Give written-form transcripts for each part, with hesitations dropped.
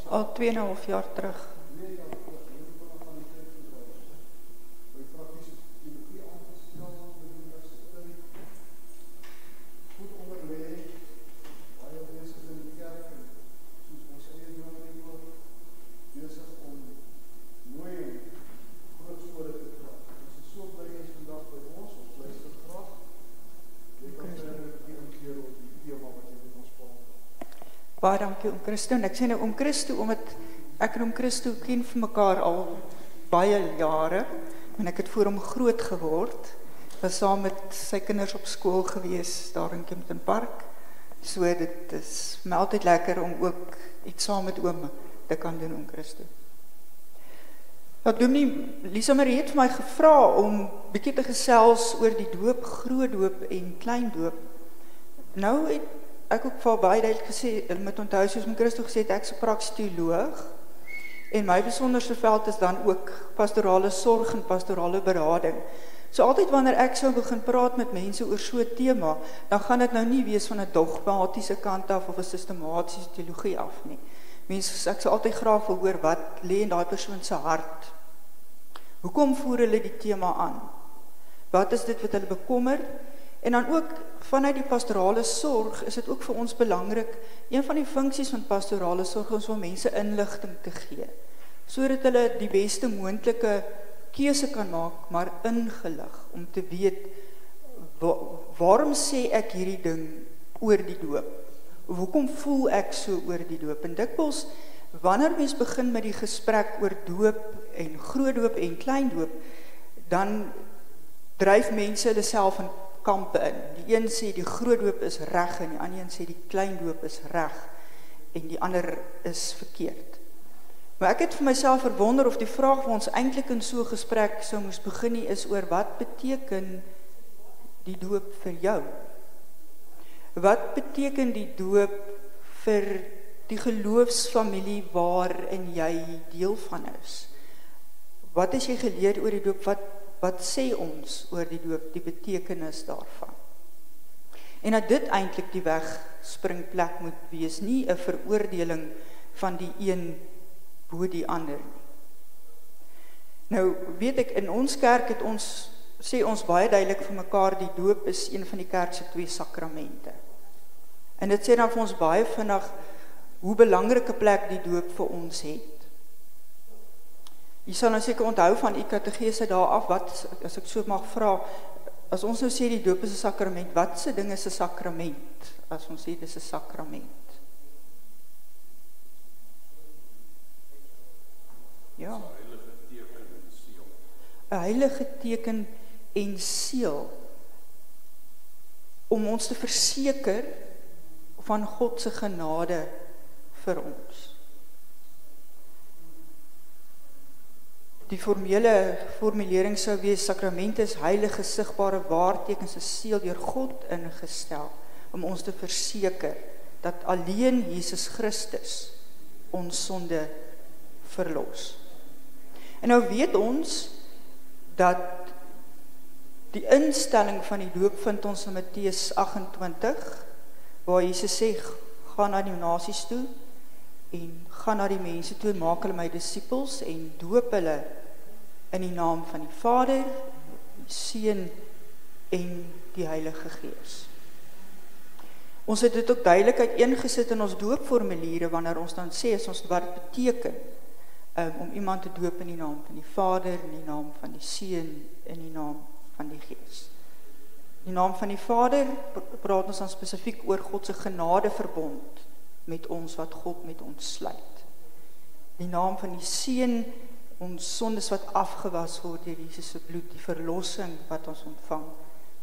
Al 2,5 jaar terug. Baie dankie oom Christo, en ek sê nou oom Christo, omdat ek en oom Christo ken vir mekaar al baie jare, en ek het voor hom groot geword, was saam met sy kinders op skool gewees, daar in Kempton Park, so dit is my altyd lekker om ook iets saam met oom te kan doen, oom Christo. Ja, Dominee Lisa Marie het vir my gevra om bietjie te gesels oor die doop, groot doop en klein doop. Nou het ek ook vir baie duidelik gesê, met onthou soos my Christo gesê het, ek is 'n praktiese teoloog, en my besonderste veld is dan ook pastorale sorg en pastorale berading. So altyd wanneer ek sou begin praat met mense oor so 'n tema, dan gaan dit nou nie wees van 'n dogmatiese kant af of 'n sistematiese teologie af nie. Mense, ek sou altyd graag wil hoor wat lê in daai persoon se hart. Hoekom voer hulle die tema aan? Wat is dit wat hulle bekommer? En dan ook vanuit die pastorale sorg is dit ook vir ons belangrik, een van die funksies van pastorale sorg is om mense inligting te gee, sodat hulle die beste moontlike keuse kan maak, maar ingelig, om te weet, waarom sê ek hierdie ding oor die doop? Hoekom voel ek so oor die doop? En dikwels, wanneer mens begin met die gesprek oor doop en groot doop en klein doop, dan dryf mense hulle self in kampe in. Die een sê die groot doop is reg en die ander een sê die klein doop is reg en die ander is verkeerd. Maar ek het vir myself verwonder of die vraag wat ons eintlik in so 'n gesprek sou moes begin nie is oor wat beteken die doop vir jou? Wat beteken die doop vir die geloofsfamilie waarin jy deel van is? Wat is jy geleer oor die doop? Wat sê ons oor die doop, die betekenis daarvan? En dat dit eintlik die wegspringplek moet wees, nie 'n veroordeling van die een bo die ander nie. Nou, weet ek, in ons kerk het ons, sê ons baie duidelik vir mekaar, die doop is een van die kerk se 2 sakramente. En dit sê dan vir ons baie vinnig, hoe belangrike plek die doop vir ons het. Jy sal nou seker onthou van die kategese daar af, wat, as ek so mag vra, as ons nou sê die doop is 'n sakrament, wat se ding is 'n sakrament? As ons sê dis 'n sakrament. Ja. 'n heilige teken en seël. 'n heilige teken en seël. Om ons te verseker van God se genade vir ons. Die formele formulering sou wees, sakramente is heilige, sigbare waartekens, 'n seël deur God ingestel, om ons te verseker, dat alleen Jesus Christus ons sonde verlos. En nou weet ons, dat die instelling van die doop vind ons in Matteus 28, waar Jesus sê, gaan na die nasies toe, en gaan na die mense toe, en maak hulle my disippels, en doop hulle in die naam van die Vader, die Seun en die Heilige Gees. Ons het dit ook duidelik uiteengesit in ons doopformuliere, wanneer ons dan sê, as ons wat dit beteken, om iemand te doop in die naam van die Vader, in die naam van die Seun, in die naam van die Gees. In die naam van die Vader praat ons dan spesifiek oor God se genadeverbond met ons, wat God met ons sluit. In die naam van die Seun, ons sondes wat afgewas word deur Jesus se bloed, die verlossing wat ons ontvang,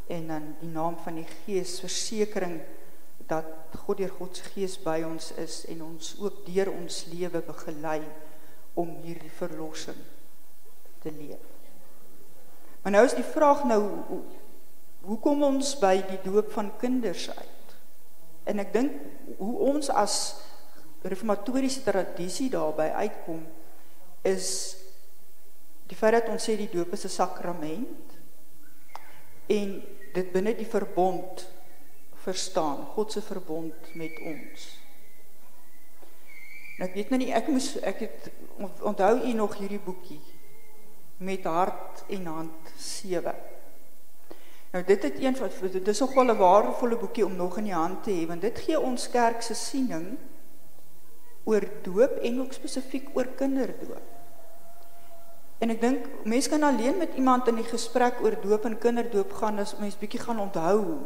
en dan die naam van die Gees, versekering dat God deur God se Gees by ons is, en ons ook deur ons lewe begelei, om hierdie verlossing te leef. Maar nou is die vraag nou, hoe kom ons by die doop van kinders uit? En ek dink, hoe ons as reformatoriese tradisie daarby uitkom, is die feit dat ons sê die doop is 'n sakrament, en dit binne die verbond verstaan, God se verbond met ons. En ek weet nou nie, ek het, onthou u nog hierdie boekie, met hart en hand 7. Nou dit is nogal 'n waardevolle boekie om nog in die hand te hê, want dit gee ons kerk se siening oor doop en ook spesifiek oor kinderdoop. En ek dink, mens kan alleen met iemand in die gesprek oor doop en kinderdoop gaan, as mens bietjie gaan onthou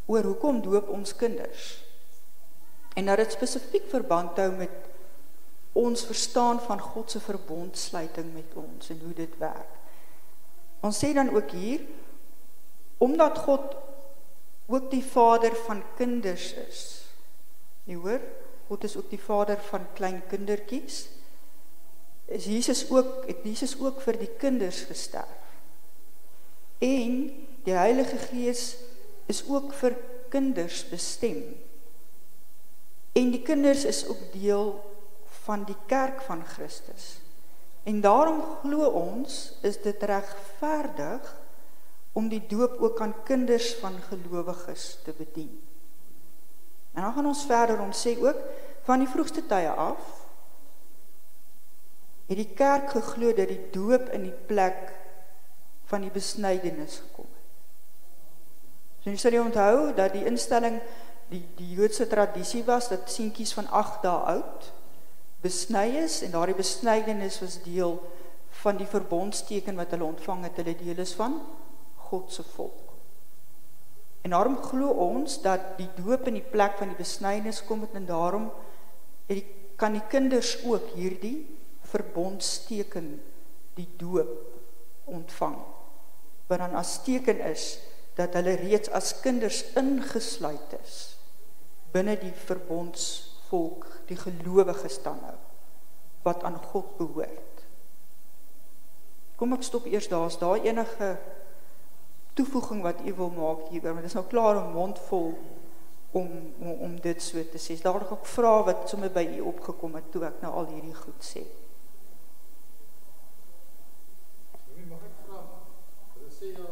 oor hoekom doop ons kinders. En dat dit spesifiek verband hou met ons verstaan van God se verbondsluiting met ons en hoe dit werk. Ons sê dan ook hier, omdat God ook die vader van kinders is. Jy hoor, God is ook die vader van klein kindertjies. Het Jesus ook vir die kinders gesterf. En die Heilige Gees is ook vir kinders bestem. En die kinders is ook deel van die kerk van Christus. En daarom glo ons, is dit regverdig om die doop ook aan kinders van gelowiges te bedien. En dan gaan ons verder, ons sê ook, van die vroegste tye af, het die kerk geglo dat die doop in die plek van die besnydenis gekom het. So jy sal jy onthou dat die instelling, die Joodse tradisie was, dat seentjies van 8 dae oud besny is, en daardie besnydenis was deel van die verbondsteken wat hulle ontvang het, hulle deel is van God se volk. En daarom glo ons dat die doop in die plek van die besnydenis kom het, en daarom kan die kinders ook hierdie verbondsteken, die doop ontvang, wat dan as teken is dat hulle reeds as kinders ingesluit is binne die verbondsvolk, die gelowiges dan nou, wat aan God behoort. Kom ek stop eers daar, is daar enige toevoeging wat u wil maak hieroor, want dit is nou klaar 'n mond vol om dit so te sê. Daar ook vrae wat sommer by u opgekom het toe ek nou al hierdie goed sê. Mag ek vra, hulle sê ja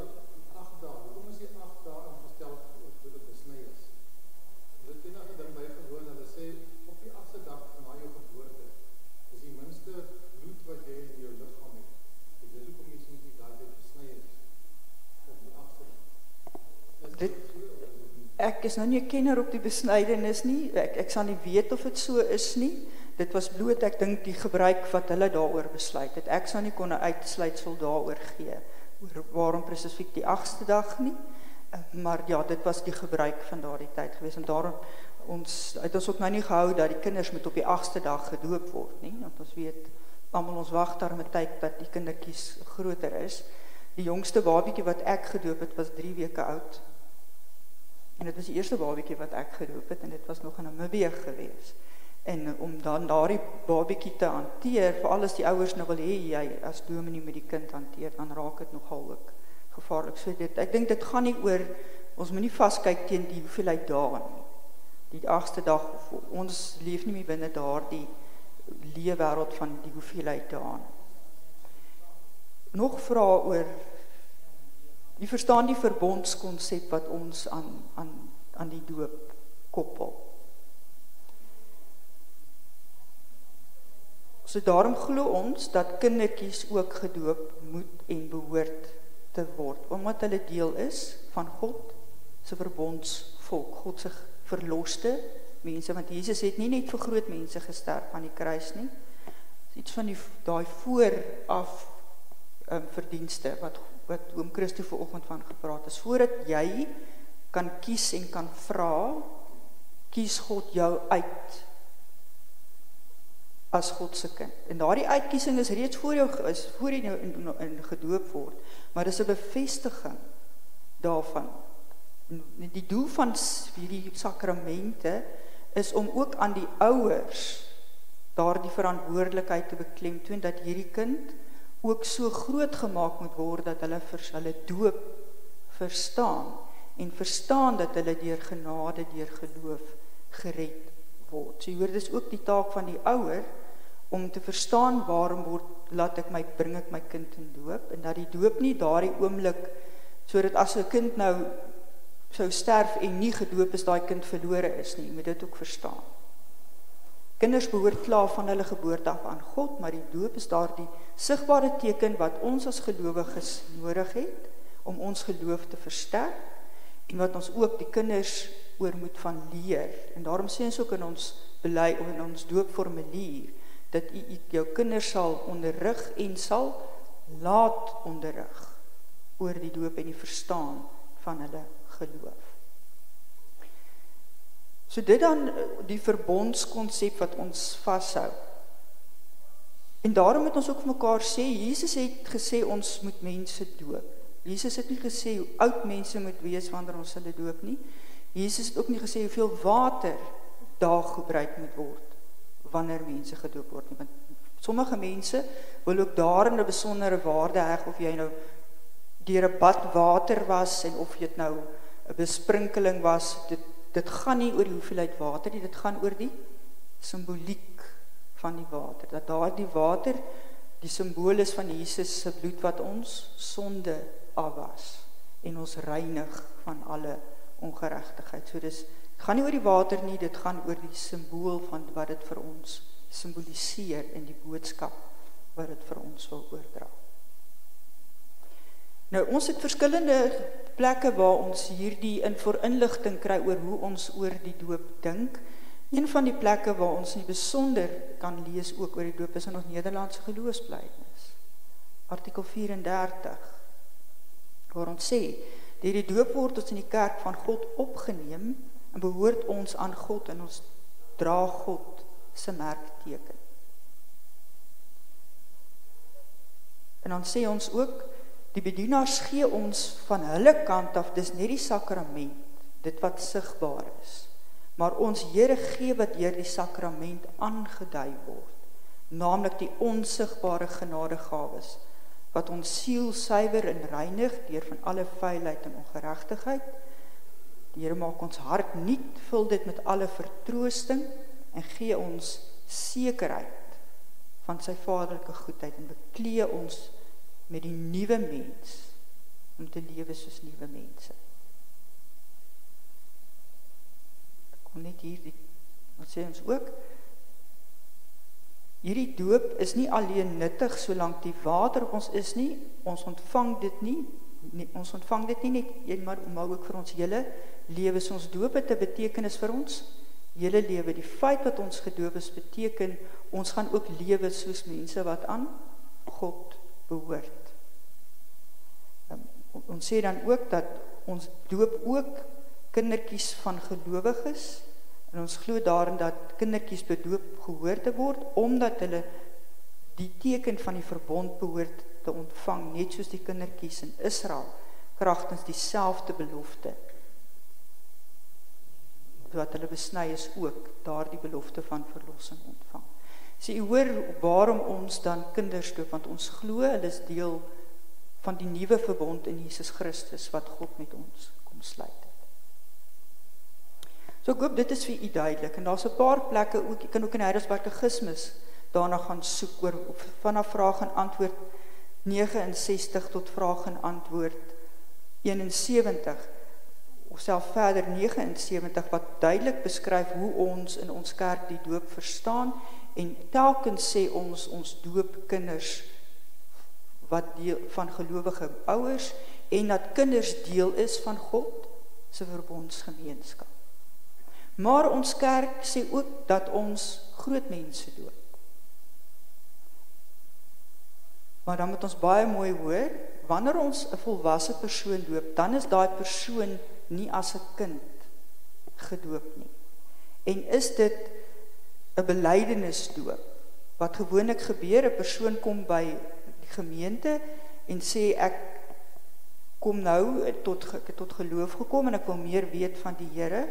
8 dae, hoekom is die 8 dae ingestel toe dit besny is? Hulle het enige ding bygewoon, hulle sê op die 8ste dag na jou geboorte is die minste bloed wat jy in jou liggaam het. Dit is hoekom jy sien die daai besny is op die 8ste dag. Ek is nou nie 'n kenner op die besnydenis nie, ek sal nie weet of dit so is nie. Dit was bloot, ek dink, die gebruik wat hulle daaroor besluit het. Ek sal nie kon 'n uitsluitsel daaroor gee, oor waarom spesifiek die 8ste dag nie, maar ja, dit was die gebruik van daardie tyd gewees, en daarom het ons ook nou nie gehou dat die kinders moet op die 8ste dag gedoop word nie, want ons weet, almal ons wag daar met tyd dat die kindertjies groter is. Die jongste babietjie wat ek gedoop het, was 3 weke oud, en dit was die eerste babietjie wat ek gedoop het, en dit was nog in Namibië gewees. En om dan daardie babietjie te hanteer, veral as die ouers nou wil hê jy as dominee met die kind hanteer, dan raak dit nogal ook gevaarlik. So ek dink dit gaan nie oor, ons moet nie vaskyk teen die hoeveelheid dae nie. Die 8ste dag, ons leef nie meer binne daardie leefwêreld van die hoeveelheid dae nie. Nog vrae oor, jy verstaan die verbondskonsep wat ons aan die doop koppel. So daarom glo ons dat kindertjies ook gedoop moet en behoort te word, omdat hulle deel is van God se verbondsvolk, God se verloste mense, want Jesus het nie net vir groot mense gesterf aan die kruis nie. Iets van daai vooraf verdienste wat oom Christo vanoggend van gepraat is. Voordat jy kan kies en kan vra, kies God jou uit as God se kind. En daardie uitkiesing is reeds voor jy nou in gedoop word, maar dis 'n bevestiging daarvan. Die doel van hierdie sakramente is om ook aan die ouers daardie verantwoordelikheid te beklemtoon dat hierdie kind ook so groot gemaak moet word dat hulle doop verstaan en verstaan dat hulle deur genade, deur geloof gered word. So jy hoor, dis ook die taak van die ouer om te verstaan waarom bring ek my kind in doop, en dat die doop nie daardie oomblik, sodat as 'n kind nou sou sterf en nie gedoop is, daai kind verlore is nie, jy moet dit ook verstaan. Kinders behoort klaar van hulle geboorte af aan God, maar die doop is daardie sigbare teken wat ons as gelowiges nodig het, om ons geloof te versterk, en wat ons ook die kinders oor moet van leer. En daarom sê ons ook in ons bely of in ons doopformulier, dat u jou kinders sal onderrig en sal laat onderrig oor die doop en die verstaan van hulle geloof. So dit dan die verbondskonsep wat ons vashou. En daarom moet ons ook vir mekaar sê, Jesus het gesê ons moet mense doop. Jesus het nie gesê hoe oud mense moet wees wanneer ons hulle doop nie. Jesus het ook nie gesê hoeveel water daar gebruik moet word wanneer mense gedoop word nie. Want sommige mense wil ook daarin 'n besondere waarde heg, of jy nou deur 'n bad water was en of dit nou 'n besprinkeling was. Dit gaan nie oor die hoeveelheid water nie, dit gaan oor die simboliek van die water. Dat daardie water die simbool is van Jesus se bloed wat ons sonde afwas en ons reinig van alle ongeregtigheid. So dit gaan nie oor die water nie, dit gaan oor die simbool van wat dit vir ons simboliseer en die boodskap wat dit vir ons wil oordra. Nou, ons het verskillende plekke waar ons hierdie inligting kry oor hoe ons oor die doop dink. Een van die plekke waar ons nie besonder kan lees ook oor die doop is in ons Nederlandse geloofsbelijdenis. Artikel 34, waar ons sê, deur die doop word ons in die kerk van God opgeneem en behoort ons aan God en ons dra God se merkteken. En dan sê ons ook, die bedienaars gee ons van hulle kant af, dis net die sakrament, dit wat sigbaar is. Maar ons Here gee wat deur die sakrament aangedui word, naamlik die onsigbare genadegawes, wat ons siel suiwer en reinig deur van alle vuilheid en ongeregtigheid. Die Here maak ons hart nuut, vul dit met alle vertroosting en gee ons sekerheid van sy vaderlike goedheid en beklee ons met die nuwe mens om te lewe soos nuwe mense. Ek kom net hier, wat sê ons ook, hierdie doop is nie alleen nuttig solank die water op ons is nie, ons ontvang dit nie net, maar ook vir ons hele lewe. So ons doop het 'n betekenis vir ons hele lewe. Die feit wat ons gedoop is beteken, ons gaan ook lewe soos mense wat aan God behoort. Ons sê dan ook dat ons doop ook kindertjies van gelowiges, en ons glo daarin dat kindertjies bedoop gehoor te word, omdat hulle die teken van die verbond behoort te ontvang, net soos die kindertjies in Israel, kragtens dieselfde belofte, wat hulle besny is ook, daardie belofte van verlossing ontvang. So jy hoor waarom ons dan kinders doop, want ons glo, hulle is deel van die nuwe verbond in Jesus Christus, wat God met ons kom sluit het. So ek hoop dit is vir u duidelik, en daar's 'n paar plekke ook, jy kan ook in Heidelberg Katekismus daarna gaan soek oor, vanaf vraag en antwoord 69 tot vraag en antwoord 71, of self verder 79, wat duidelik beskryf hoe ons in ons kerk die doop verstaan, en telkens sê ons doop kinders wat deel van gelowige ouers, en dat kinders deel is van God se verbondsgemeenskap. Maar ons kerk sê ook dat ons groot mense doop. Maar dan moet ons baie mooi hoor, wanneer ons 'n volwasse persoon doop, dan is daai persoon nie as 'n kind gedoop nie. En is dit 'n belydenisdoop? Wat gewoonlik gebeur, 'n persoon kom by die gemeente en sê ek kom nou tot geloof gekom en ek wil meer weet van die Here.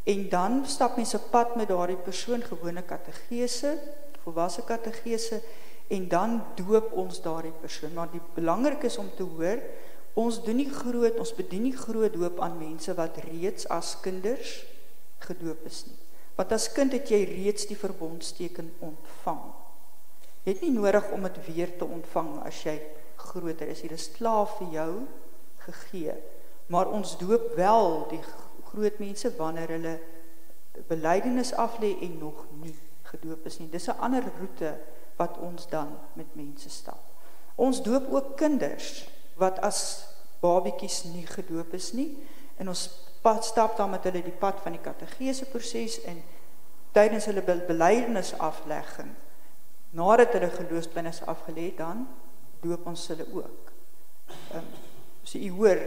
En dan stap mense pad met daardie persoon, gewone kategese, volwasse kategese, en dan doop ons daardie persoon. Maar die belangrik is om te hoor, ons bedien nie groot doop aan mense wat reeds as kinders gedoop is nie. Want as kind het jy reeds die verbondsteken ontvang. Jy het nie nodig om dit weer te ontvang as jy groter is. Hier is klaar vir jou gegee. Maar ons doop wel die groot mense wanneer hulle belydenis aflê en nog nie gedoop is nie. Dis 'n ander roete wat ons dan met mense stap. Ons doop ook kinders wat as babietjies nie gedoop is nie, en ons stap dan met hulle die pad van die kategese proses, en tydens hulle belydenis aflegging, nadat hulle geloofsbelijdenis afgelê, dan doop ons hulle ook. So jy hoor,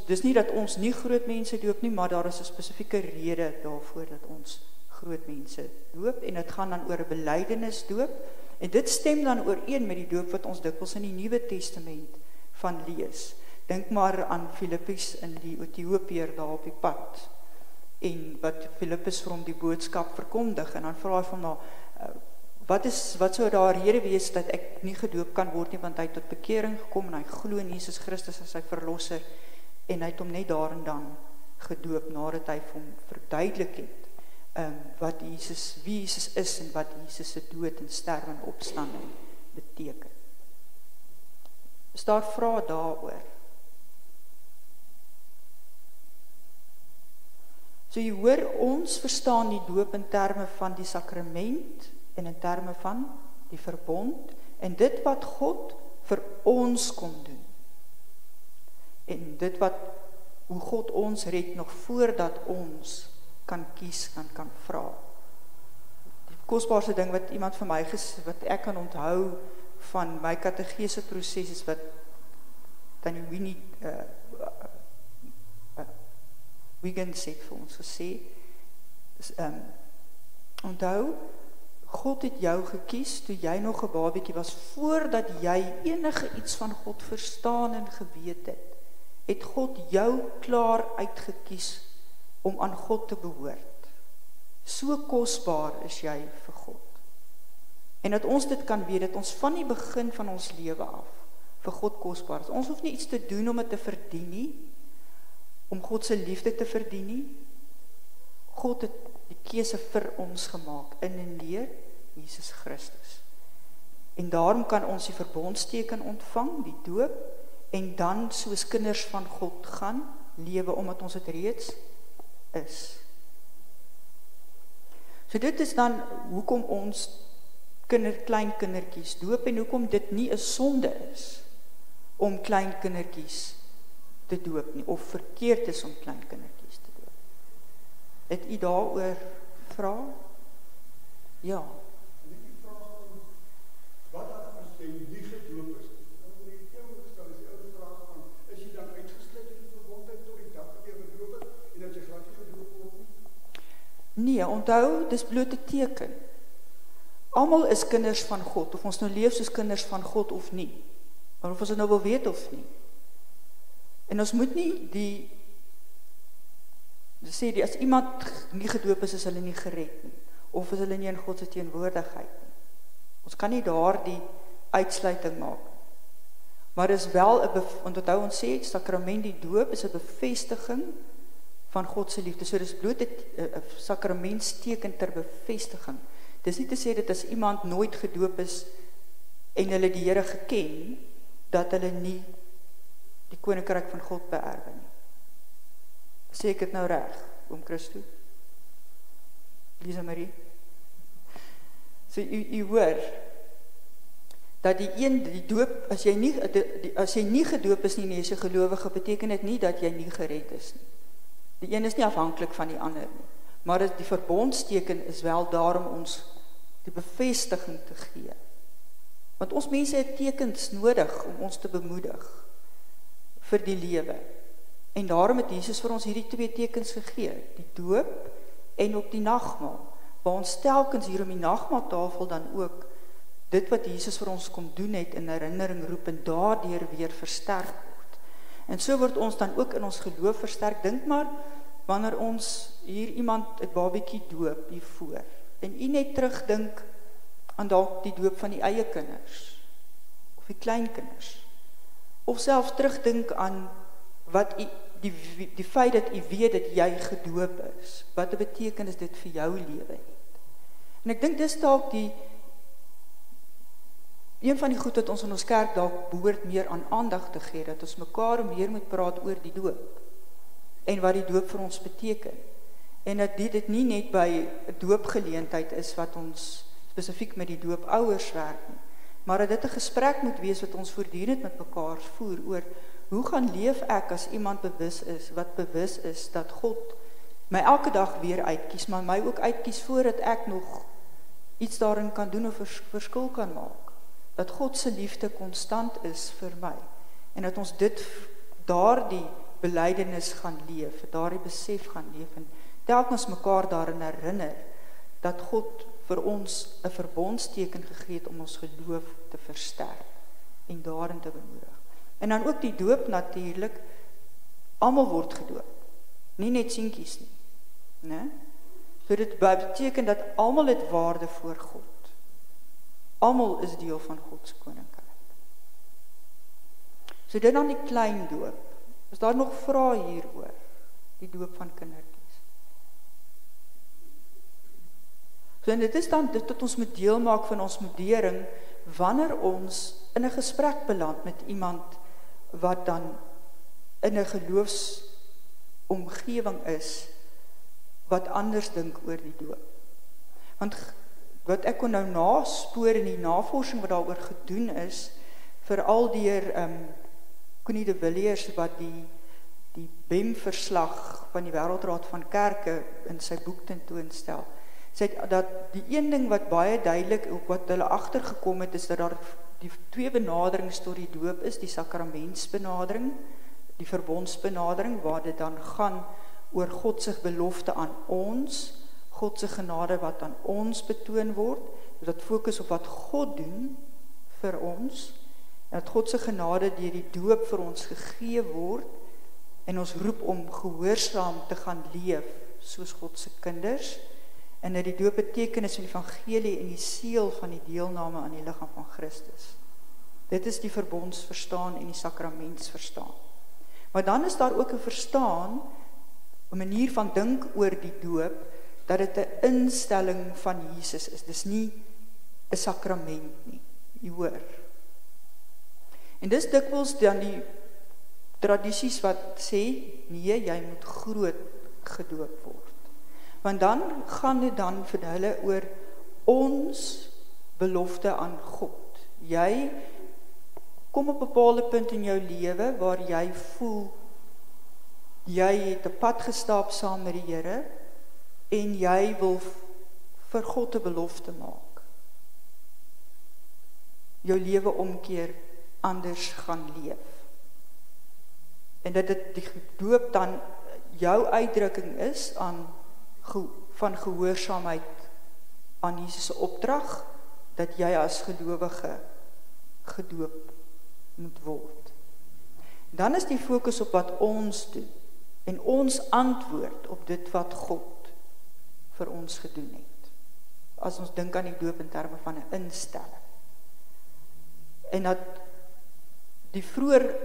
dis nie dat ons nie groot mense doop nie, maar daar is 'n spesifieke rede daarvoor dat ons groot mense doop, en dit gaan dan oor 'n belydenis doop, en dit stem dan ooreen met die doop wat ons dikwels in die Nuwe Testament van lees. Dink maar aan Filippus in die Ethiopiër daar op die pad, en wat Filippus vir hom die boodskap verkondig, en dan vra hy van nou, wat sou daar rede wees dat ek nie gedoop kan word nie, want hy het tot bekering gekom, en hy glo in Jesus Christus as sy verlosser, en hy het hom net daar en dan gedoop, nadat hy vir hom verduidelik het, wie Jesus is, en wat Jesus se dood en sterwe en opstanding beteken. Is daar vrae daaroor? So jy hoor, ons verstaan die doop in terme van die sakrament, en in terme van die verbond, en dit wat God vir ons kom doen. En dit hoe God ons red nog voordat ons kan kies, kan vra. Die kosbaarste ding wat iemand van my wat ek kan onthou van my kategese proses is wat Tannie Winnie Wiggins het vir ons gesê, onthou, God het jou gekies toe jy nog 'n babietjie was, voordat jy enige iets van God verstaan en geweet het God jou klaar uitgekies om aan God te behoort. So kosbaar is jy vir God. En dat ons dit kan weet, dat ons van die begin van ons lewe af vir God kosbaar is. Ons hoef nie iets te doen om dit te verdien nie, om God se liefde te verdien nie. God het die keuse vir ons gemaak, in en deur Jesus Christus. En daarom kan ons die verbondsteken ontvang, die doop, en dan soos kinders van God gaan lewe, omdat ons dit reeds is. So dit is dan hoekom ons kleinkindertjies doop, en hoekom dit nie 'n sonde is om kleinkindertjies te doop nie, of verkeerd is om kleinkindertjies te doop. Het u daaroor vrae? Ja. Wat as jy nie gedoop is? Dan moet jy teenoor stel, is die oude vraag van, is jy dan uitgesluit in die verbondheid tot die dag dat jy gedoop het, en dat jy glad nie gedoop word nie? Nee, onthou, dis bloot 'n teken. Almal is kinders van God, of ons nou leef soos kinders van God of nie, maar of ons dit nou wil weet of nie. En ons moet nie sê, as iemand nie gedoop is hulle nie gered nie, of is hulle nie in God se teenwoordigheid nie. Ons kan nie daar die uitsluiting maak. Maar is wel, onthou ons sê, sakrament die doop is 'n bevestiging van God se liefde. So dis bloot 'n sakramentsteken ter bevestiging. Dis nie te sê dat as iemand nooit gedoop is en hulle die Here geken, dat hulle nie die koninkryk van God beerwe nie. Sê ek dit nou reg, oom Christo? Lisa Marie? So u hoor, dat die doop, as jy nie gedoop is nie, as jy gelowige, beteken dit nie dat jy nie gered is nie. Die een is nie afhanklik van die ander nie, maar die verbondsteken is wel daar om ons die bevestiging te gee. Want ons mense het tekens nodig om ons te bemoedig vir die lewe. En daarom het Jesus vir ons hierdie 2 tekens gegee, die doop en ook die nagmaal. Waar ons telkens hier om die nagmaaltafel dan ook dit wat Jesus vir ons kom doen het in herinnering roep en daardeur weer versterk word. En so word ons dan ook in ons geloof versterk. Dink maar, wanneer ons hier iemand 'n babietjie doop hiervoor, en u net terugdink aan dalk die doop van die eie kinders, of die kleinkinders, of selfs terugdink aan wat die feit dat u weet dat jy gedoop is, wat 'n betekenis dit vir jou lewe het. En ek dink dis dalk een van die goed wat ons in ons kerk dalk behoort meer aan aandag te gee, dat ons mekaar meer moet praat oor die doop, en wat die doop vir ons beteken. En dat dit nie net by 'n doopgeleentheid is wat ons spesifiek met die doopouers werk nie, maar dat dit 'n gesprek moet wees wat ons voortdurend met mekaar voer oor hoe gaan leef ek as iemand wat bewus is dat God my elke dag weer uitkies, maar my ook uitkies voordat ek nog iets daarin kan doen of verskil kan maak. Dat God se liefde konstant is vir my. En dat ons daardie belydenis gaan leef, daardie besef gaan leef en telkens mekaar daarin herinner dat God vir ons 'n verbondsteken gegee het om ons geloof te versterk en daarin te bemoedig. En dan ook die doop natuurlik, almal word gedoop, nie net seentjies nie, né? So dit beteken dat almal het waarde voor God. Almal is deel van God se koninkryk. So dit dan die klein doop. Is daar nog vrae hieroor? Die doop van kindertjies. So en dit is dan dit wat ons moet deel maak van ons modering wanneer ons in 'n gesprek beland met iemand wat dan in 'n geloofsomgewing is wat anders dink oor die doop. Want wat ek kon nou naspoor in die navorsing wat daaroor gedoen is, veral deur Connie de Villiers wat die BEM-verslag van die Wêreldraad van Kerke in sy boek tentoonstel, sê dat die een ding wat baie duidelik ook wat hulle agtergekom het is dat daar die twee benaderings tot die doop is, die sakramentsbenadering, die verbondsbenadering waar dit dan gaan oor God se belofte aan ons, God se genade wat aan ons betoon word, dat fokus op wat God doen vir ons, en dat God se genade deur die doop vir ons gegee word, en ons roep om gehoorsaam te gaan leef soos God se kinders, en dat die doop betekenis van die evangelie en die seël van die deelname aan die liggaam van Christus. Dit is die verbondsverstaan en die sakramentsverstaan. Maar dan is daar ook 'n verstaan, 'n manier van dink oor die doop, dat dit 'n instelling van Jesus is. Dis nie 'n sakrament nie. Jy hoor. En dis dikwels dan die tradisies wat sê, nee, jy moet groot gedoop word. Want dan gaan dit dan vir hulle oor ons belofte aan God. Jy kom op 'n bepaalde punt in jou lewe waar jy voel jy het 'n pad gestap saam met die Here en jy wil vir God 'n belofte maak. Jou lewe omkeer, anders gaan leef. En dat dit die doop dan jou uitdrukking is van gehoorsaamheid aan Jesus se opdrag, dat jy as gelowige gedoop moet word. Dan is die fokus op wat ons doen en ons antwoord op dit wat God vir ons gedoen het. As ons dink aan die doop in terme van 'n instelling. En dat die vroeër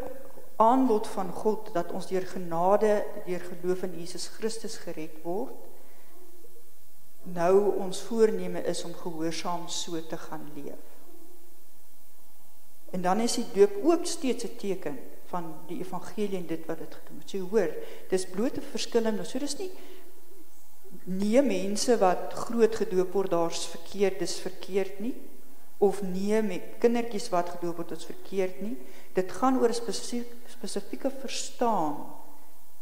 aanbod van God dat ons deur genade, deur geloof in Jesus Christus gered word, nou ons voorneme is om gehoorsaam so te gaan leef. En dan is die doop ook steeds 'n teken van die evangelie en dit wat dit gedoen het. So hoor, dis bloot 'n verskillende, so dis nie mense wat groot gedoop word, daar's verkeerd, dis verkeerd nie, of nee, met kindertjies wat gedoop word, is verkeerd nie. Dit gaan oor 'n spesifieke verstaan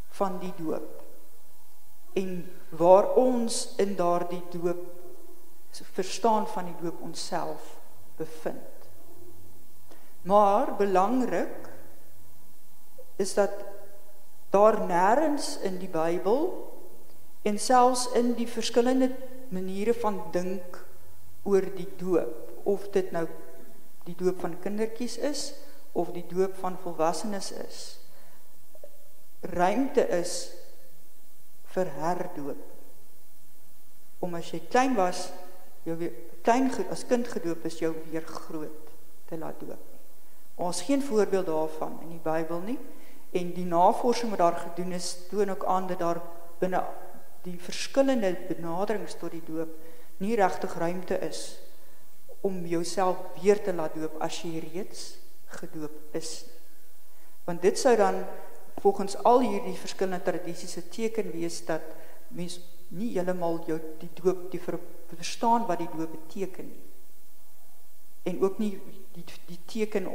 van die doop. En waar ons in daardie doop, verstaan van die doop onsself bevind. Maar belangrik is dat daar nêrens in die Bybel en selfs in die verskillende maniere van dink oor die doop, of dit nou die doop van kindertjies is of die doop van volwassenes is, ruimte is vir herdoop. Om as jy klein was, as kind gedoop is, jou weer groot te laat doop. Ons geen voorbeeld daarvan in die Bybel nie, en die navorsing wat daar gedoen is, toon ook aan dat daar binne die verskillende benaderings tot die doop nie regtig ruimte is om jouself weer te laat doop as jy reeds gedoop is. Want dit sou dan volgens al hierdie verskillende tradisies 'n teken wees dat mens nie heeltemal die doop, die verstaan wat die doop beteken nie. En ook nie die teken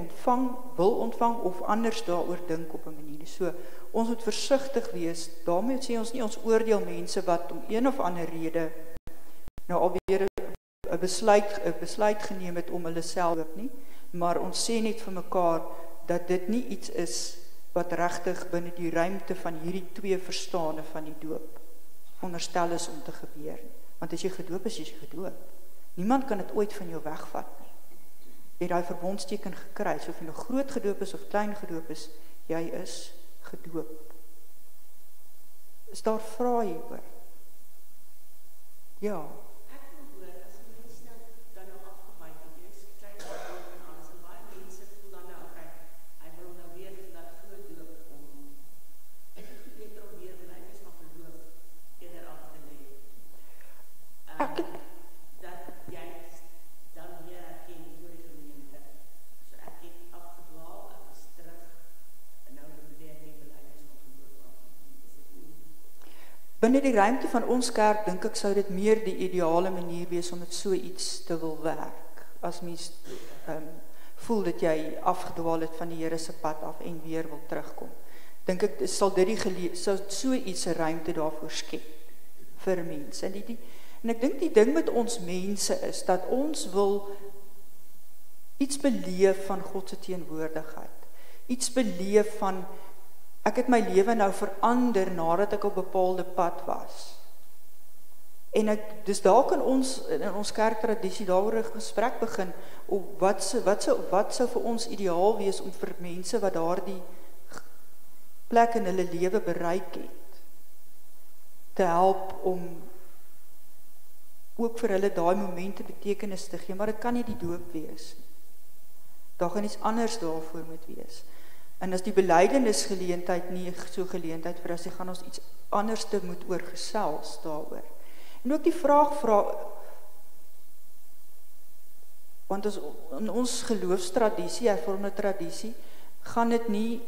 wil ontvang of anders daaroor dink op 'n manier. So, ons moet versigtig wees, daarmee sê ons nie ons oordeel mense wat om een of ander rede nou alweer 'n besluit geneem het om hulle self nie, maar ons sê net vir mekaar dat dit nie iets is wat regtig binne die ruimte van hierdie twee verstande van die doop veronderstel is om te gebeur. Want as jy gedoop is, jy gedoop. Niemand kan dit ooit van jou wegvat nie. Jy het daai verbondsteken gekry, so of jy nou groot gedoop is of klein gedoop is, jy is gedoop. Is daar vrae hieroor? Ja. Binne die ruimte van ons kerk, dink ek, sou dit meer die ideale manier wees om met so iets te wil werk. As mens voel dat jy afgedwaal het van die Here se pad af en weer wil terugkom. Dink ek, sal so iets 'n ruimte daarvoor skep vir mense. En ek dink die ding met ons mense is, dat ons wil iets beleef van God se teenwoordigheid. Iets beleef van, ek het my lewe nou verander nadat ek op 'n bepaalde pad was. En dus daar kan ons in ons kerktradisie daaroor 'n gesprek begin op wat sou vir ons ideaal wees om vir mense wat daardie plek in hulle lewe bereik het, te help om ook vir hulle daai momente betekenis te gee, maar dit kan nie die doop wees nie. Daar gaan iets anders daarvoor moet wees. En as die belydenisgeleentheid nie so geleentheid vir as jy gaan ons iets anders te moet oorgesels daaroor. En ook die vraag want in ons geloofstradisie, hervormde tradisie, gaan dit nie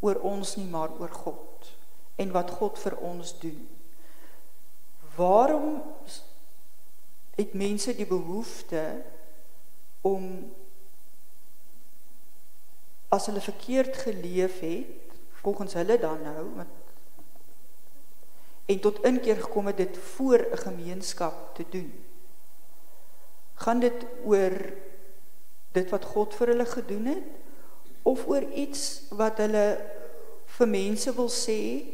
oor ons nie, maar oor God en wat God vir ons doen. Waarom het mense die behoefte om, as hulle verkeerd geleef het, volgens hulle dan nou, en tot inkeer gekom het dit voor 'n gemeenskap te doen? Gaan dit oor dit wat God vir hulle gedoen het, of oor iets wat hulle vir mense wil sê?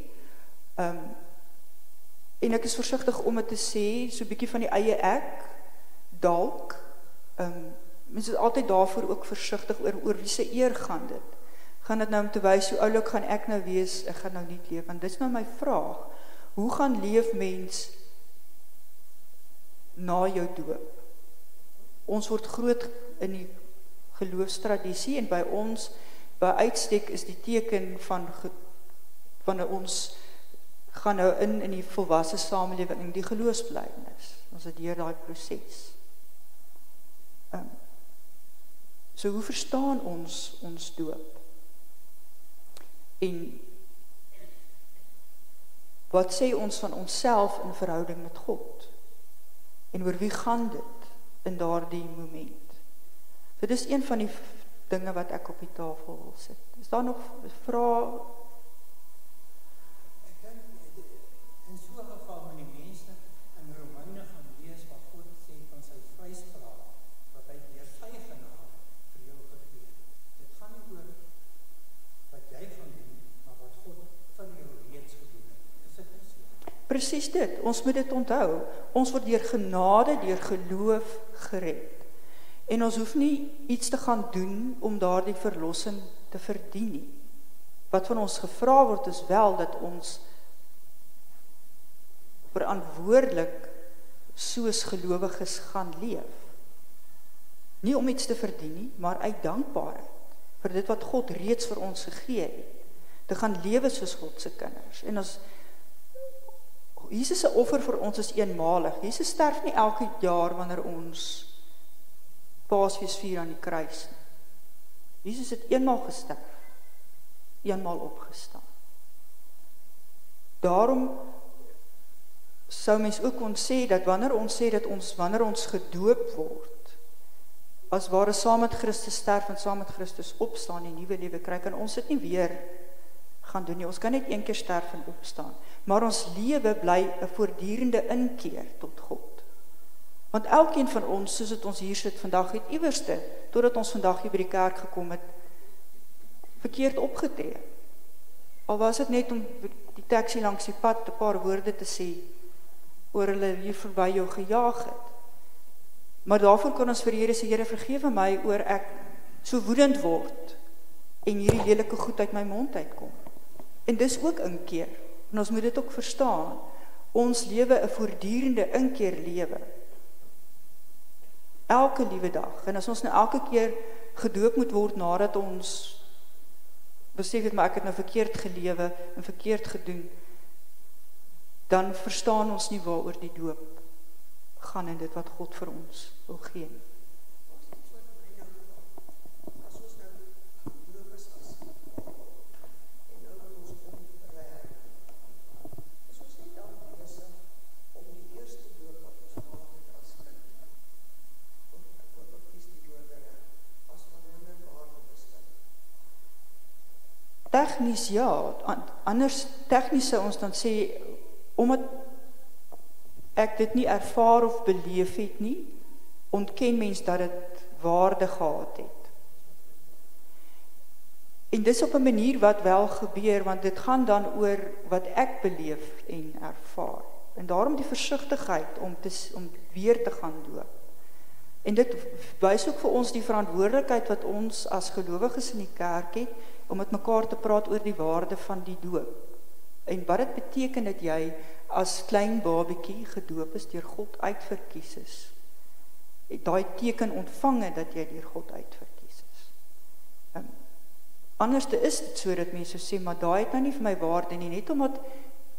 En ek is versigtig om dit te sê, so 'n bietjie van die eie ek, dalk, mense is altyd daarvoor ook versigtig oor wie se eer gaan dit. Gaan dit nou om te wys hoe oulik gaan ek nou wees, ek gaan nou nie leef, want dit is nou my vraag. Hoe gaan leef mens na jou doop? Ons word groot in die geloofstradisie en by ons, by uitstek is die teken van ons gaan nou in die volwasse samelewing, in die geloofsbelijdenis. Ons het deur daai proses. So hoe verstaan ons doop? En wat sê ons van onsself in verhouding met God? En oor wie gaan dit in daardie moment? So dis een van die dinge wat ek op die tafel wil sit. Is daar nog vrae? Ek dink in so 'n geval met die mense in Romeine gaan lees wat God sê van sy vryspraak, wat hy deur sy genade vir jou gegee het. Dit gaan nie oor wat jy gaan doen, maar wat God vir jou reeds gedoen het. Is dit nie so? Presies dit, ons moet dit onthou. Ons word deur genade, deur geloof gered. En ons hoef nie iets te gaan doen om daardie verlossing te verdien nie. Wat van ons gevra word is wel dat ons verantwoordelik soos gelowiges gaan leef. Nie om iets te verdien nie, maar uit dankbaarheid vir dit wat God reeds vir ons gegee het. Te gaan lewe soos God se kinders. En as Jesus se offer vir ons is eenmalig. Jesus sterf nie elke jaar wanneer ons Paasfees vier aan die kruis nie. Jesus het eenmaal gesterf, eenmaal opgestaan. Daarom sou mens ook kon sê dat wanneer ons sê dat wanneer ons gedoop word, as ware saam met Christus sterf en saam met Christus opstaan en nuwe lewe kry, kan ons dit nie weer gaan doen nie. Ons kan net een keer sterf en opstaan. Maar ons lewe bly 'n voortdurende inkeer tot God. Want elkeen van ons, soos dit ons hier sit vandag, het iewerste, totdat ons vandag hier by die kerk gekom het, verkeerd opgetree. Al was dit net om die taxi langs die pad 'n paar woorde te sê, oor hulle hier verby jou gejaag het. Maar daarvoor kan ons vir Here sê, Here vergewe my oor ek so woedend word en hierdie lelike goed uit my mond uitkom. En dis ook inkeer. En ons moet dit ook verstaan. Ons lewe 'n voortdurende inkeer lewe. Elke liewe dag. En as ons nou elke keer gedoop moet word nadat ons besef het, maar ek het nou verkeerd gelewe en verkeerd gedoen, dan verstaan ons nie waaroor die doop gaan en dit wat God vir ons wil gee. Tegnies ja, anders tegnies sou ons dan sê, omdat ek dit nie ervaar of beleef het nie, ontken mens dat dit waarde gehad het. En dis op 'n manier wat wel gebeur, want dit gaan dan oor wat ek beleef en ervaar. En daarom die versigtigheid om weer te gaan doop. En dit wys ook vir ons die verantwoordelikheid wat ons as gelowiges in die kerk het, om met mekaar te praat oor die waarde van die doop. En wat dit beteken dat jy as klein babietjie gedoop is, deur God uitverkies is. Daai teken ontvang dat jy deur God uitverkies is. Anders is dit so dat mense sê, maar daai het nou nie vir my waarde nie, net omdat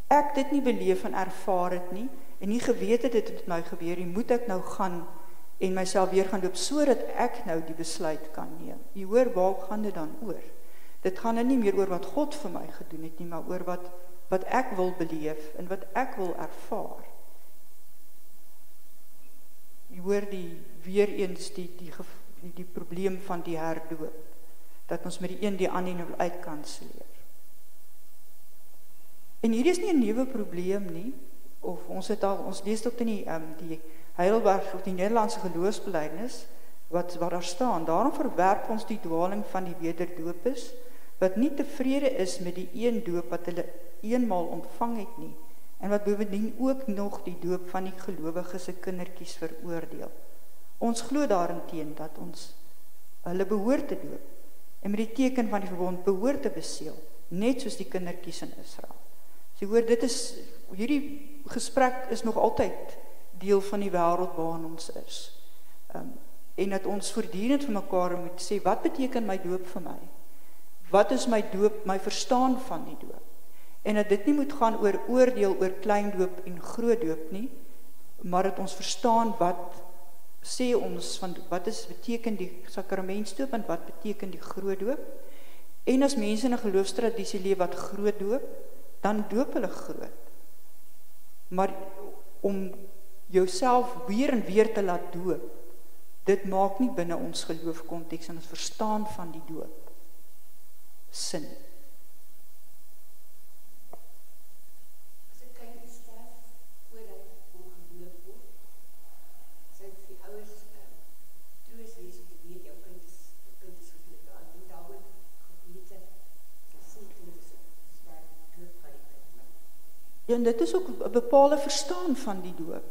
ek dit nie beleef en ervaar het nie, en nie geweet het dit met my gebeur nie, moet ek nou gaan en myself weer gaan doop, sodat ek nou die besluit kan neem. Jy hoor, waar gaan dit dan oor? Dit gaan nou nie meer oor wat God vir my gedoen het nie, maar oor wat ek wil beleef en wat ek wil ervaar. Jy hoor weer eens die probleem van die herdoop, dat ons met die een die ander wil uitkanselleer. En hier is nie 'n nuwe probleem nie, of ons lees ook in die Heidelberg of die Nederlandse geloofsbelijdenis, wat daar staan, daarom verwerp ons die dwaling van die wederdoopes, wat nie tevrede is met die een doop wat hulle eenmaal ontvang het nie, en wat bovendien ook nog die doop van die gelowiges se kindertjies veroordeel. Ons glo daarenteen dat ons hulle behoort te doop, en met die teken van die verbond behoort te beseël, net soos die kindertjies in Israel. So hoor, hierdie gesprek is nog altyd deel van die wêreld waarin ons is. En dat ons voortdurend vir mekaar moet sê, wat beteken my doop vir my? Wat is my doop, my verstaan van die doop? En dat dit nie moet gaan oor oordeel oor klein doop en groot doop nie, maar dat ons verstaan wat sê ons van wat beteken die sakramentsdoop en wat beteken die groot doop. En as mense in 'n geloofstradisie leef wat groot doop, dan doop hulle groot. Maar om jouself weer en weer te laat doop, dit maak nie binne ons geloofkonteks en ons verstaan van die doop sin. As 'n kind sterf voordat hom gedoop word, sê die ouers troos wees om te weet jou kind is gedoop. Ek dink daaroor gemeente gesê kind is sterf doop gaan die. Ja, en dit is ook 'n bepaalde verstaan van die doop,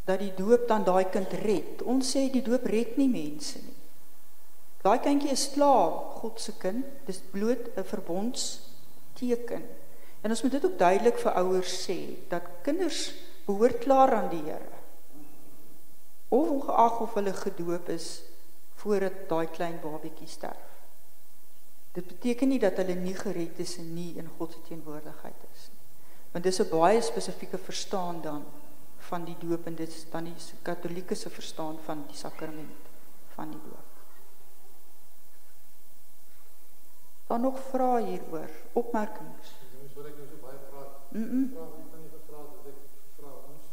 dat die doop dan daai kind red. Ons sê die doop red nie mense nie. Daai kindjie is klaar God se kind, dis bloot 'n verbondsteken. En ons moet dit ook duidelik vir ouers sê, dat kinders behoort klaar aan die Here. Of ongeag of hulle gedoop is, voordat daai klein babietjie sterf. Dit beteken nie dat hulle nie gered is en nie in God se teenwoordigheid is nie. Want dis 'n baie spesifieke verstaan dan van die doop, en dit is dan die Katolieke se verstaan van die sakrament van die doop. Dan nog vrae hieroor, opmerkings. Wil ek nou so baie praat. Vra, ek kan nie gevra dat ek vra ons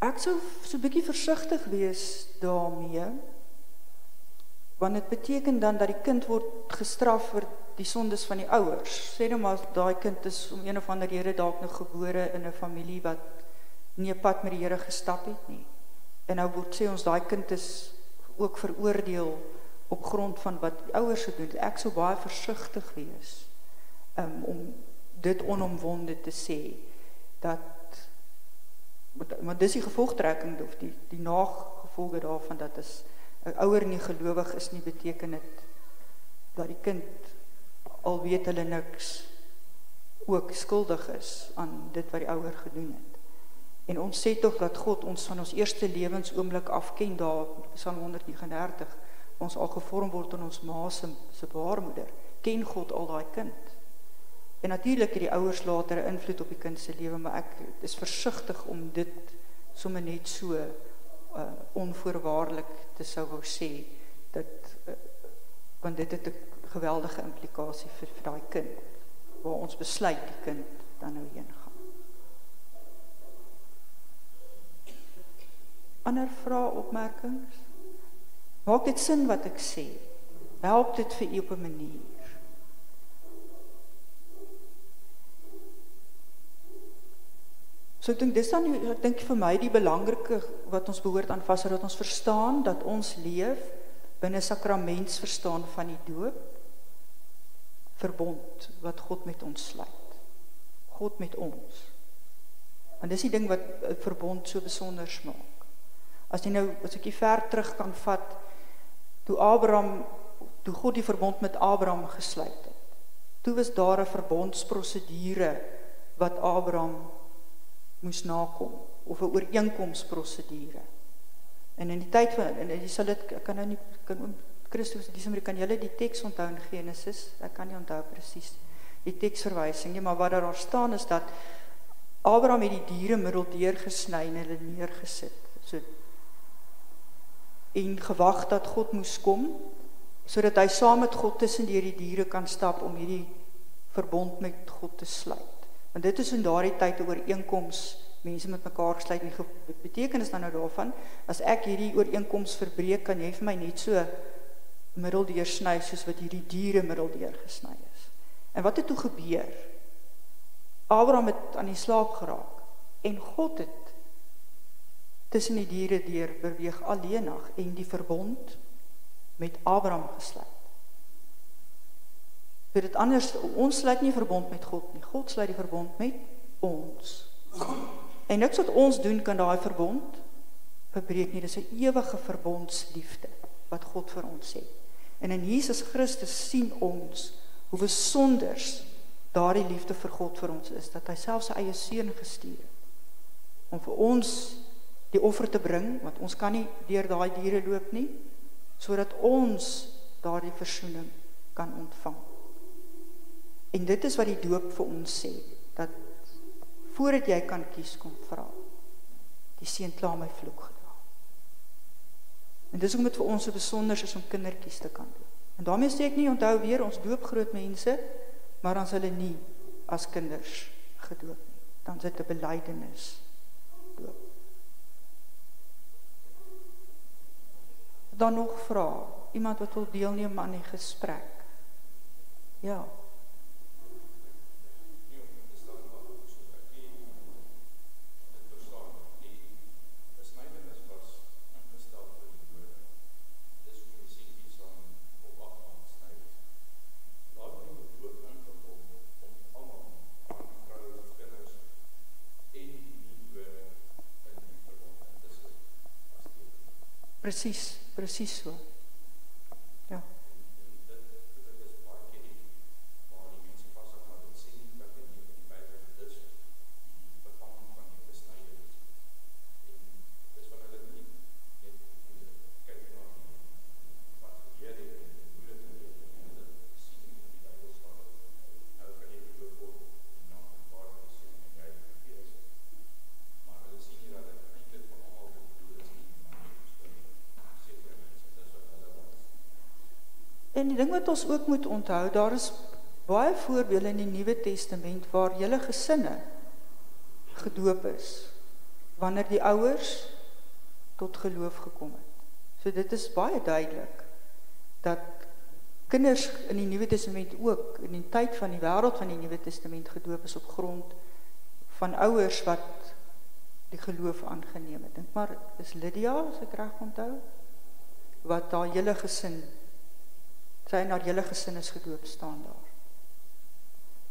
Ek sou so 'n bietjie versigtig wees daarmee, want dit beteken dan dat die kind word gestraf vir die sondes van die ouers. Sê nou maar, daai kind is om een of ander rede dalk nog gebore in 'n familie wat nie 'n pad met die Here gestap het nie. En nou word sê ons, daai kind is ook veroordeel op grond van wat die ouers gedoen het. Ek sou baie versigtig wees om dit onomwonde te sê, dat, maar dis die gevolgtrekking, of die nagevolge daarvan, dat as 'n ouer nie gelowig is nie, beteken dit dat die kind, al weet hulle niks, ook skuldig is aan dit wat die ouer gedoen het. En ons sê tog dat God ons van ons eerste lewensoomblik afken, daar Psalm 139, ons al gevorm word in ons ma se baarmoeder, ken God al daai kind. En natuurlik het die ouers later 'n invloed op die kind se lewe, maar ek is versigtig om dit sommer net so onvoorwaardelik te sou wou sê, want dit het 'n geweldige implikasie vir daai kind, waar ons besluit die kind dan nou heen gaan. Ander vrae, opmerkings? Maak dit sin wat ek sê? Help dit vir u op 'n manier? So ek dink dis dan, ek dink vir my die belangrike wat ons behoort aan vashou, dat ons verstaan dat ons leef binne sakramentsverstaan van die doop, verbond wat God met ons sluit. God met ons. En dis die ding wat 'n verbond so besonder maak. As ek die ver terug kan vat, toe God die verbond met Abraham gesluit het, toe was daar 'n verbondsprosedure wat Abraham moes nakom, of 'n ooreenkomsprosedure. En in die tyd van, en jy sal dit, kan nou nie, Christus, kan julle die teks onthou in Genesis, ek kan nie onthou presies die teksverwysing nie, maar wat daar staan is dat Abraham het die diere middeldeur gesny en hulle neergesit, en gewag dat God moes kom, sodat hy saam met God tussen deur die diere kan stap om hierdie verbond met God te sluit. Want dit is in daardie tyd 'n ooreenkoms, mense met mekaar gesluit, en die betekenis dan nou daarvan, as ek hierdie ooreenkoms verbreek, kan jy vir my net so middeldeur sny, soos wat hierdie diere middeldeur gesny is. En wat het toe gebeur? Abraham het aan die slaap geraak, en God het tussen die diere deur beweeg alleenig, en die verbond met Abraham gesluit. Vir dit anders, ons sluit nie verbond met God nie, God sluit die verbond met ons. En niks wat ons doen kan daai verbond verbreek nie, dis 'n ewige verbondsliefde wat God vir ons het. En in Jesus Christus sien ons hoe besonders daardie liefde vir God vir ons is, dat hy self sy eie seun gestuur het, om vir ons die offer te bring, want ons kan nie deur daai diere loop nie, sodat ons daardie versoening kan ontvang. En dit is wat die doop vir ons sê, dat voordat jy kan kies, kom vra, die seun klaar my vloek gedra. En dis hoekom dit vir ons so besonder is om kindertjies te kan doen. En daarmee sê ek nie, onthou weer, ons doop groot mense, maar dan is hulle nie as kinders gedoop nie. Dan is dit 'n belydenis doop. Dan nog vra, iemand wat wil deelneem aan die gesprek. Ja. Presies so. Ja. En die ding wat ons ook moet onthou, daar is baie voorbeelde in die Nuwe Testament waar hele gesinne gedoop is. wanneer die ouers tot geloof gekom het. So dit is baie duidelik, dat kinders in die Nuwe Testament ook, in die tyd van die wêreld van die Nuwe Testament gedoop is op grond van ouers wat die geloof aangeneem het. Dink maar, is Lydia, as ek reg onthou, wat haar hele gesin, sy en haar hele gesin is gedoop, staan daar.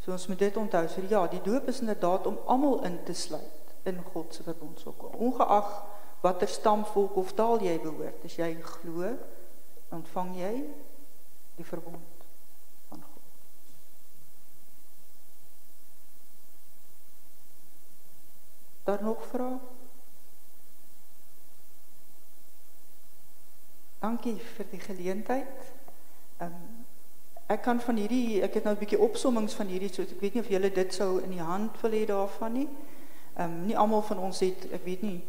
So ons moet dit onthou, so ja, die doop is inderdaad om almal in te sluit, in God se verbondsvolk, ongeag watter stamvolk of taal jy behoort, as jy glo, ontvang jy die verbond van God. Daar nog vrae? Dankie vir die geleentheid. Ek kan van hierdie, ek het nou 'n bietjie opsommings van hierdie, so ek weet nie of julle dit sou in die hand wil hê daarvan nie. Nie almal van ons het, ek weet nie,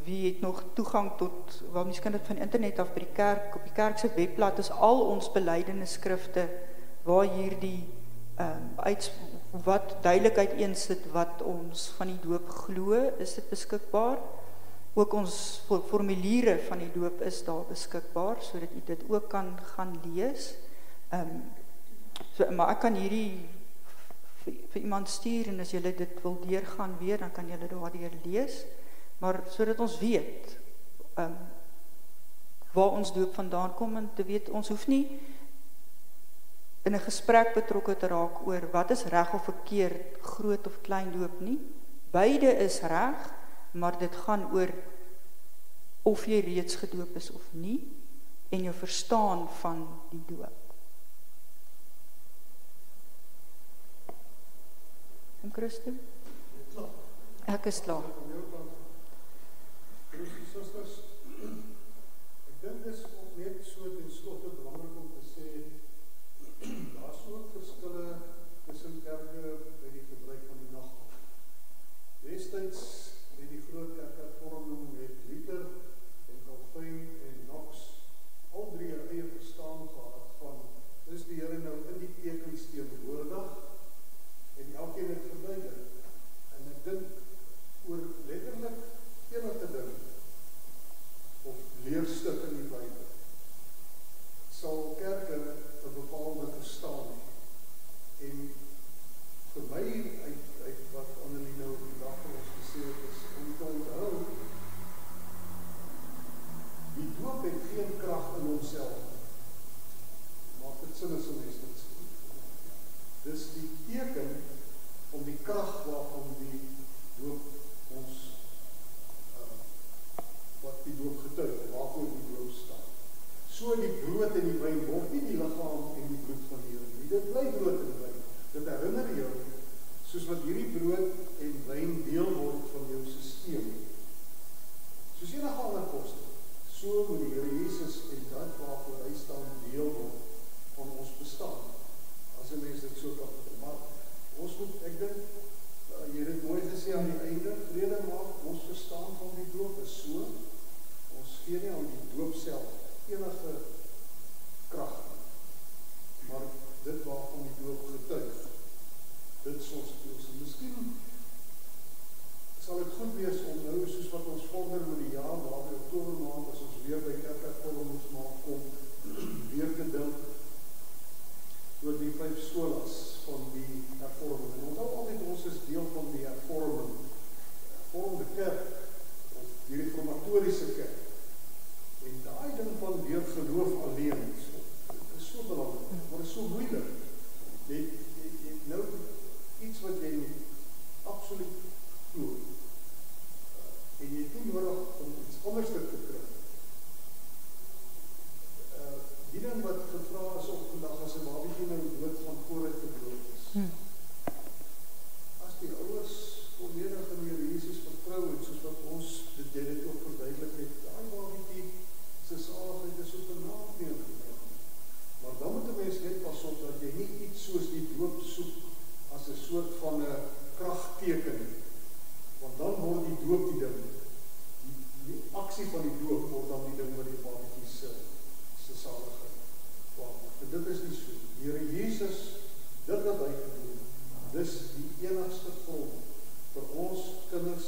wie het nog toegang tot, wel miskien dit van die internet af by die kerk, op die kerk se webblad is al ons belydenis skrifte, waar hierdie, wat duidelik uiteensit wat ons van die doop glo, is dit beskikbaar. Ook ons formuliere van die doop is daar beskikbaar, sodat u dit ook kan gaan lees. Maar ek kan hierdie vir iemand stuur, en as julle dit wil deurgaan weer, dan kan julle daardeur lees. Maar sodat ons weet waar ons doop vandaan kom, en te weet, ons hoef nie in 'n gesprek betrokke te raak oor wat is reg of verkeerd, groot of klein doop nie. Beide is reg, maar dit gaan oor of jy reeds gedoop is of nie, en jou verstaan van die doop. En Christo? Ek is klaar. Susters, ek dink dis ook net so ten slotte belangrik om te sê, daar is ook verskille tussen kerke by die gebruik van die nagmaal. Destyds het die groot kerkhervorming met Luther en Calvin en Knox al drie 'n eie verstaan gehad van, is die Here nou in die tekens teenwoordig, en elkeen het verduidelik. En ek dink oor letterlik enige ding of leerstuk in die Bybel sal kerke 'n bepaalde verstaan hê. En vir my uit wat Annelie nou die dag vir ons gesê het, is om te onthou, die doop het geen krag in homself. Maak dit sin as 'n mens dit sê. Dis die teken om die krag waarvan die doop ons wat die doop getuig, waarvoor die doop staan. So die brood en die wyn word nie die liggaam en die bloed van die Here nie. Dit bly brood en wyn. Dit herinner jou, soos wat hierdie brood en wyn deel word van jou sisteem. Soos enige ander kos, so moet die Here Jesus en dat waarvoor hy staan deel word van ons bestaan. As 'n mens dit so kan doen. Maar ons moet, ek dink, jy het dit mooi gesê aan die einde, vrede maak, ons verstaan van die doop is so, ons gee nie aan die doop self enige krag, maar dit waarvan die doop getuig, dit is ons doos. En miskien sal het goed wees om nou, soos wat ons vorder oor die jaar, waar by Oktober maand, as ons weer by kerkhervormingsmaand kom, weer te dink oor die 5 skolas van die hervorming. En onthou altyd, ons is deel van die hervorming, hervormde kerk, of die reformatoriese kerk. En daai ding van weer geloof alleen, dit is so belangrik, maar dit is so moeilik. Jy nou iets wat jy absoluut glo, en jy het nie nodig om iets anders te kry. Die ding wat gevra is op vandag, as 'n babietjie nou dood van vooruit gedoop is. As die ouers volledig in die Here Jesus vertrou het, soos wat ons dit ook verduidelik het, daai babietjie se saligheid is op 'n naam neergebring. Maar dan moet 'n mens net pas op dat jy nie iets soos die doop soek as 'n soort van 'n kragteken, want dan word die doop die ding. Die aksie van die doop word dan die ding wat die babietjie se saligheid maak. En dit is nie so. Die Here Jesus, dit wat hy gedoen, dis die enigste grond vir ons kinders